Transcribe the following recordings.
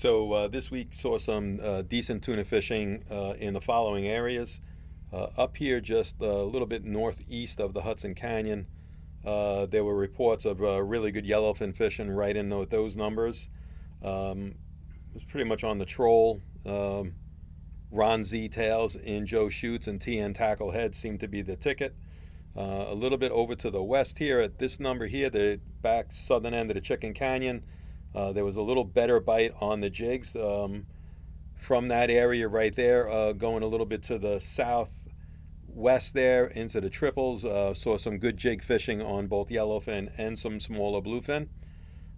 So this week saw some decent tuna fishing in the following areas. Up here, just a little bit northeast of the Hudson Canyon, there were reports of really good yellowfin fishing right in those numbers. It was pretty much on the troll. Ron Z tails in Joe Shoots and TN Tackle Head seemed to be the ticket. A little bit over to the west here at this number here, the back southern end of the Chicken Canyon, there was a little better bite on the jigs from that area right there, going a little bit to the southwest there into the triples. Saw some good jig fishing on both yellowfin and some smaller bluefin.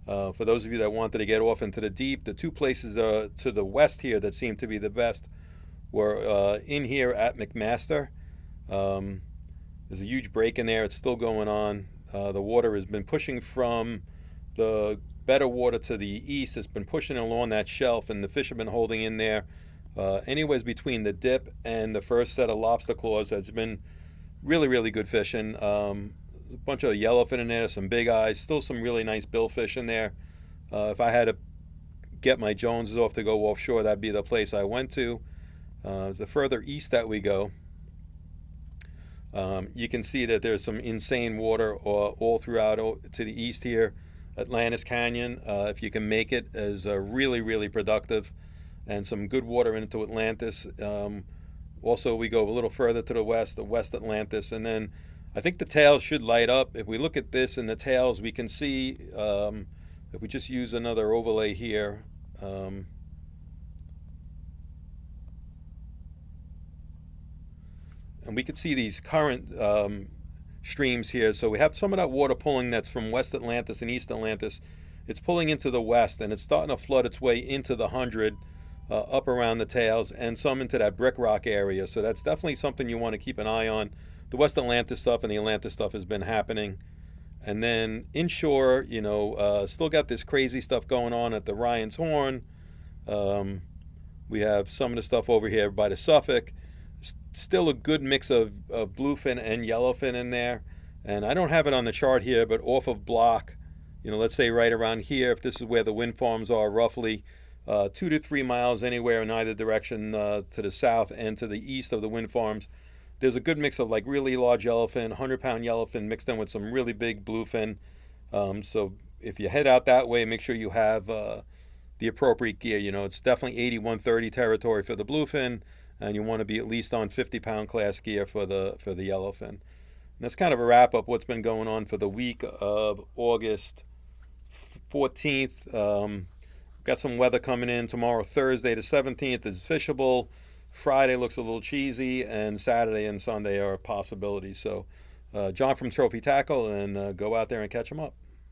For those of you that wanted to get off into the deep, the two places to the west here that seemed to be the best were in here at McMaster. There's a huge break in there. It's still going on. The water has been pushing from the better water to the east. It's been pushing along that shelf, and the fish have been holding in there. Anyways, between the dip and the first set of lobster claws, it's been really, really good fishing. A bunch of yellowfin in there, some big eyes, still some really nice billfish in there. If I had to get my Joneses off to go offshore, that'd be the place I went to. The further east that we go, you can see that there's some insane water all throughout to the east here. Atlantis Canyon, if you can make it, is really, really productive, and some good water into Atlantis. Also, we go a little further to the west Atlantis, and then I think the tails should light up. If we look at this in the tails, we can see, if we just use another overlay here, and we can see these current streams here. So we have some of that water pulling that's from West Atlantis and East Atlantis. It's pulling into the west, and it's starting to flood its way into the 100 up around the tails, and some into that Brick Rock area. So that's definitely something you want to keep an eye on. The West Atlantis stuff and the Atlantis stuff has been happening. And then inshore, still got this crazy stuff going on at the Ryan's Horn. We have some of the stuff over here by the Suffolk. Still a good mix of bluefin and yellowfin in there. And I don't have it on the chart here, but off of block, let's say right around here, if this is where the wind farms are, roughly 2 to 3 miles anywhere in either direction, to the south and to the east of the wind farms, there's a good mix of like really large yellowfin, 100-pound yellowfin mixed in with some really big bluefin. So if you head out that way, make sure you have the appropriate gear. It's definitely 80-130 territory for the bluefin, and you want to be at least on 50-pound class gear for the yellowfin. And that's kind of a wrap up what's been going on for the week of August 14th. Got some weather coming in tomorrow. Thursday the 17th is fishable. Friday looks a little cheesy, and Saturday and Sunday are possibilities. So John from Trophy Tackle, and go out there and catch them up.